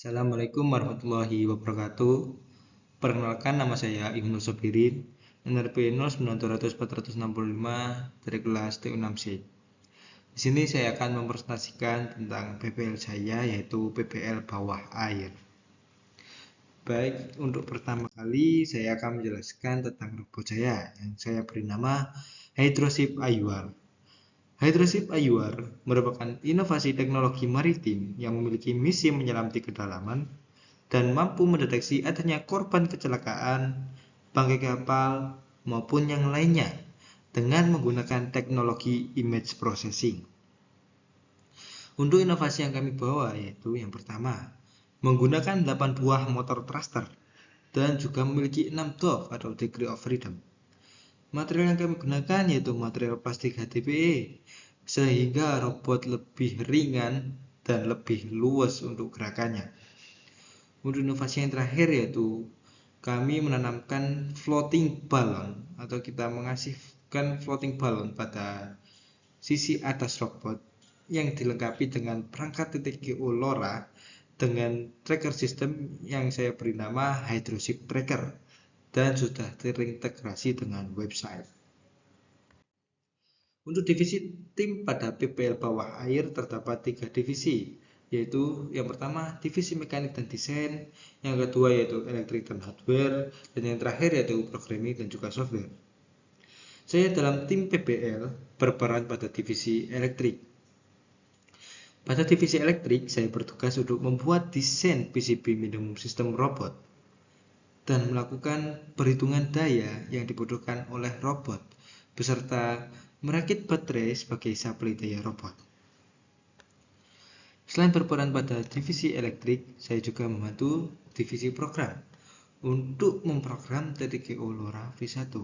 Assalamualaikum warahmatullahi wabarakatuh. Perkenalkan, nama saya Ibnu Sobirin, NRP 09700-465 dari kelas T6C. Di sini saya akan mempresentasikan tentang PPL saya, yaitu PPL bawah air. Baik, untuk pertama kali saya akan menjelaskan tentang robot saya yang saya beri nama Hydroship Ayuar. Hydroship Ayuar merupakan inovasi teknologi maritim yang memiliki misi menyelam di kedalaman dan mampu mendeteksi adanya korban kecelakaan, bangkai kapal, maupun yang lainnya dengan menggunakan teknologi image processing. Untuk inovasi yang kami bawa yaitu yang pertama, menggunakan 8 buah motor thruster dan juga memiliki 6 DOF atau degree of freedom. Material yang kami gunakan yaitu material plastik HDPE sehingga robot lebih ringan dan lebih luas untuk gerakannya. Untuk inovasi yang terakhir yaitu kami menanamkan floating balloon atau kita mengasihkan floating balloon pada sisi atas robot yang dilengkapi dengan perangkat titik GO LoRa dengan tracker system yang saya beri nama Hydroship Tracker dan sudah terintegrasi dengan website. Untuk divisi tim pada PPL bawah air terdapat 3 divisi, yaitu yang pertama divisi mekanik dan desain, yang kedua yaitu elektrik dan hardware, dan yang terakhir yaitu programming dan juga software. Saya dalam tim PPL berperan pada divisi elektrik. Pada divisi elektrik, saya bertugas untuk membuat desain PCB minimum sistem robot dan melakukan perhitungan daya yang dibutuhkan oleh robot beserta merakit baterai sebagai suplai daya robot. Selain berperan pada divisi elektrik, saya juga membantu divisi program untuk memprogram TTGO LoRa V1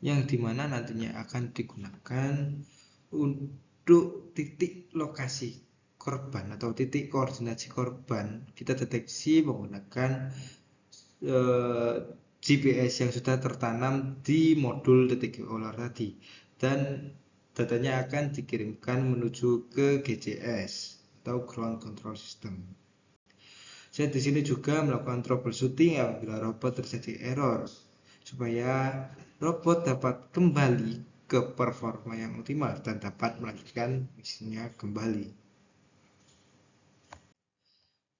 yang dimana nantinya akan digunakan untuk titik lokasi korban atau titik koordinasi korban kita deteksi menggunakan GPS yang sudah tertanam di modul TTGO LoRa tadi, dan datanya akan dikirimkan menuju ke GCS atau Ground Control System. Saya di sini juga melakukan troubleshooting apabila robot terjadi error supaya robot dapat kembali ke performa yang optimal dan dapat melanjutkan misinya kembali.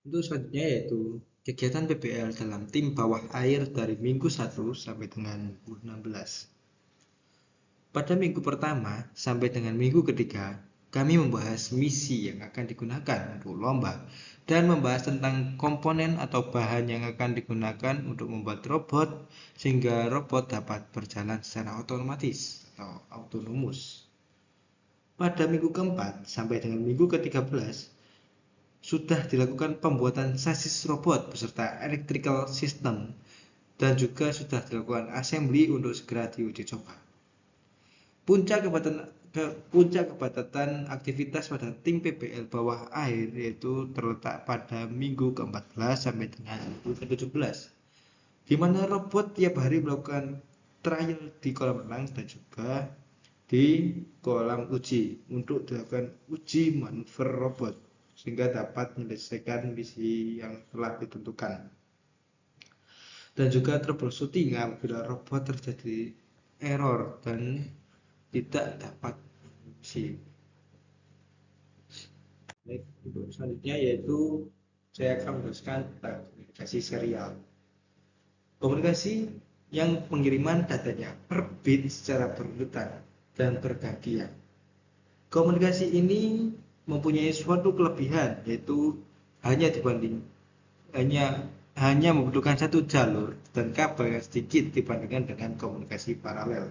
Untuk selanjutnya yaitu kegiatan PPL dalam tim bawah air dari minggu 1 sampai dengan minggu 16. Pada minggu pertama sampai dengan minggu ketiga, kami membahas misi yang akan digunakan untuk lomba dan membahas tentang komponen atau bahan yang akan digunakan untuk membuat robot sehingga robot dapat berjalan secara otomatis atau autonomous. Pada minggu keempat sampai dengan minggu ke-13, sudah dilakukan pembuatan sasis robot beserta electrical system dan juga sudah dilakukan assembly untuk segera diuji coba. Puncak kepadatan aktivitas pada tim PPL bawah air yaitu terletak pada minggu ke-14 sampai dengan minggu ke-17, di mana robot tiap hari melakukan trial di kolam renang dan juga di kolam uji untuk dilakukan uji manuver robot sehingga dapat menyelesaikan misi yang telah ditentukan. Dan juga troubleshooting apabila robot terjadi error dan tidak dapat misi. Baik, untuk selanjutnya yaitu saya akan menjelaskan tentang komunikasi serial. Komunikasi yang pengiriman datanya per bit secara berurutan dan bergantian. Komunikasi ini mempunyai suatu kelebihan yaitu hanya membutuhkan satu jalur dan kabel yang sedikit dibandingkan dengan komunikasi paralel.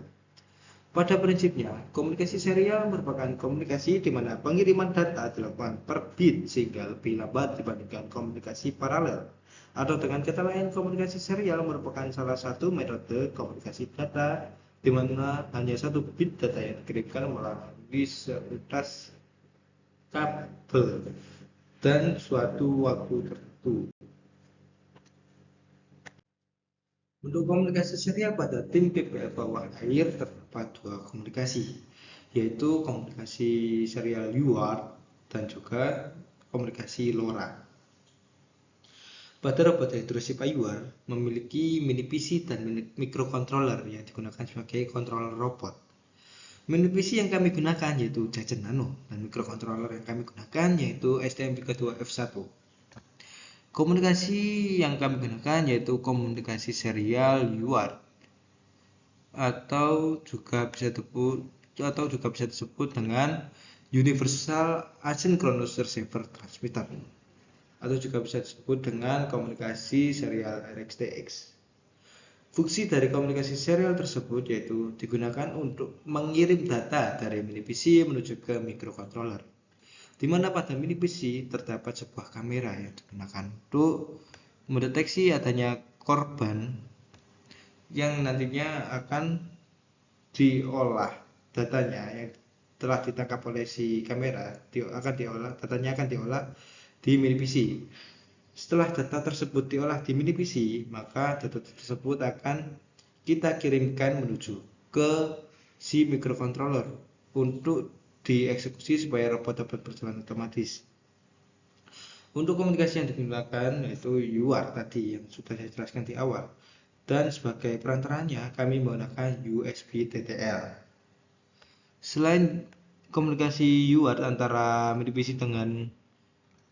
Pada prinsipnya, komunikasi serial merupakan komunikasi di mana pengiriman data dilakukan per bit sehingga lebih lambat dibandingkan komunikasi paralel. Atau dengan kata lain, komunikasi serial merupakan salah satu metode komunikasi data di mana hanya satu bit data yang dikirimkan melalui seutas kabel dan suatu waktu tertentu. Untuk komunikasi serial pada tim PPL bawah air terdapat 2 komunikasi, yaitu komunikasi serial UART dan juga komunikasi LoRa. Pada robot Hydroship IUR memiliki mini PC dan microcontroller yang digunakan sebagai controller robot. Mini PC yang kami gunakan yaitu Jajan Nano dan microcontroller yang kami gunakan yaitu STM32F1. Komunikasi yang kami gunakan yaitu komunikasi serial UART atau juga bisa disebut dengan Universal Asynchronous Receiver Transmitter atau juga bisa disebut dengan komunikasi serial RxTX. Fungsi dari komunikasi serial tersebut yaitu digunakan untuk mengirim data dari mini PC menuju ke microcontroller, di mana pada mini PC terdapat sebuah kamera yang digunakan untuk mendeteksi adanya korban yang nantinya akan diolah datanya yang telah ditangkap oleh si kamera datanya akan diolah di mini PC. Setelah data tersebut diolah di mini PC, maka data tersebut akan kita kirimkan menuju ke si microcontroller untuk dieksekusi supaya robot dapat berjalan otomatis. Untuk komunikasi yang digunakan yaitu UART tadi yang sudah saya jelaskan di awal, dan sebagai perantaranya kami menggunakan USB TTL. Selain komunikasi UART antara mini PC dengan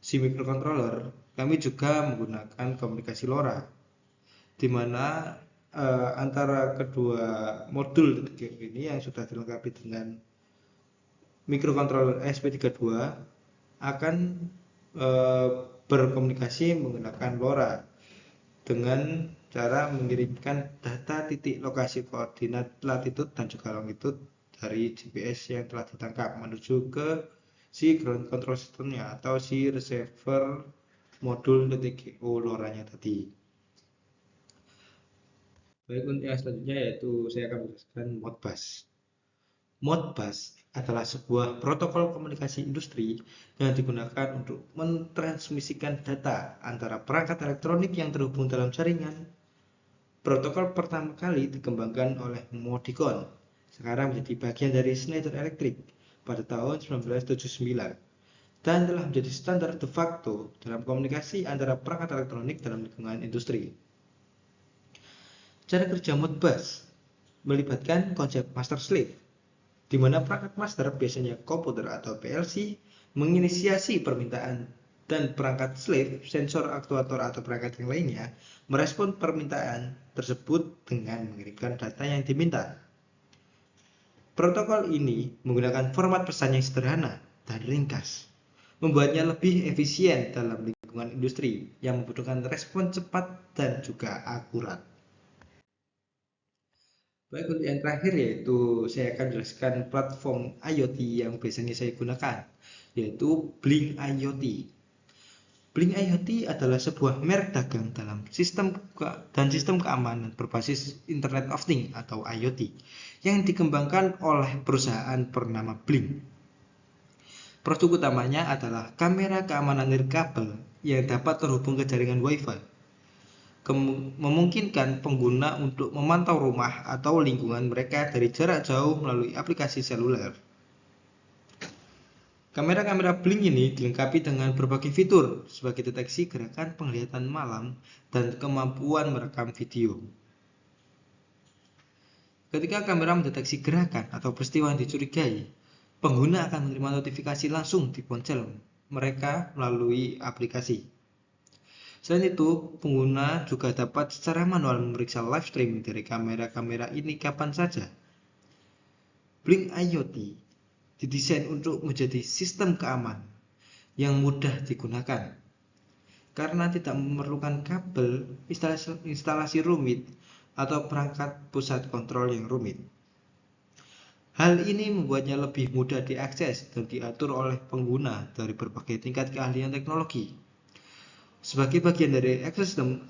si microcontroller, kami juga menggunakan komunikasi LoRa, di mana antara kedua modul ini yang sudah dilengkapi dengan microcontroller ESP32 akan berkomunikasi menggunakan LoRa dengan cara mengirimkan data titik lokasi koordinat latitude dan juga longitude dari GPS yang telah ditangkap menuju ke si ground control systemnya atau si receiver modul TTGO LoRa-nya tadi. Baik, untuk yang selanjutnya yaitu saya akan menjelaskan Modbus. Modbus adalah sebuah protokol komunikasi industri yang digunakan untuk mentransmisikan data antara perangkat elektronik yang terhubung dalam jaringan. Protokol pertama kali dikembangkan oleh Modicon, sekarang menjadi bagian dari Schneider Electric pada tahun 1979 dan telah menjadi standar de facto dalam komunikasi antara perangkat elektronik dalam lingkungan industri. Cara kerja Modbus melibatkan konsep master-slave, di mana perangkat master, biasanya komputer atau PLC, menginisiasi permintaan dan perangkat slave, sensor, aktuator, atau perangkat yang lainnya, merespon permintaan tersebut dengan mengirimkan data yang diminta. Protokol ini menggunakan format pesan yang sederhana dan ringkas, membuatnya lebih efisien dalam lingkungan industri yang membutuhkan respon cepat dan juga akurat. Baik, untuk yang terakhir yaitu saya akan jelaskan platform IoT yang biasanya saya gunakan, yaitu Blink IoT. Blink IoT adalah sebuah merek dagang dalam sistem keamanan berbasis Internet of Things atau IoT yang dikembangkan oleh perusahaan bernama Blink. Produk utamanya adalah kamera keamanan nirkabel yang dapat terhubung ke jaringan Wi-Fi, memungkinkan pengguna untuk memantau rumah atau lingkungan mereka dari jarak jauh melalui aplikasi seluler. Kamera-kamera Blink ini dilengkapi dengan berbagai fitur sebagai deteksi gerakan penglihatan malam dan kemampuan merekam video. Ketika kamera mendeteksi gerakan atau peristiwa yang dicurigai, pengguna akan menerima notifikasi langsung di ponsel mereka melalui aplikasi. Selain itu, pengguna juga dapat secara manual memeriksa live streaming dari kamera-kamera ini kapan saja. Blink IoT didesain untuk menjadi sistem keamanan yang mudah digunakan karena tidak memerlukan kabel, instalasi rumit, atau perangkat pusat kontrol yang rumit. Hal ini membuatnya lebih mudah diakses dan diatur oleh pengguna dari berbagai tingkat keahlian teknologi. Sebagai bagian dari ekosistem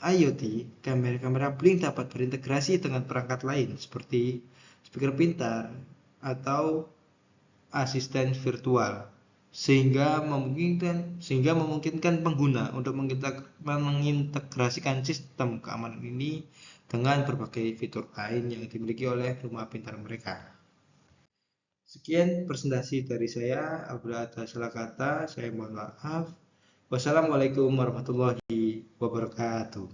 IoT, kamera-kamera Blink dapat berintegrasi dengan perangkat lain seperti speaker pintar atau asisten virtual, sehingga memungkinkan pengguna untuk mengintegrasikan sistem keamanan ini dengan berbagai fitur lain yang dimiliki oleh rumah pintar mereka. Sekian presentasi dari saya. Apabila ada salah kata, saya mohon maaf. Wassalamualaikum warahmatullahi wabarakatuh.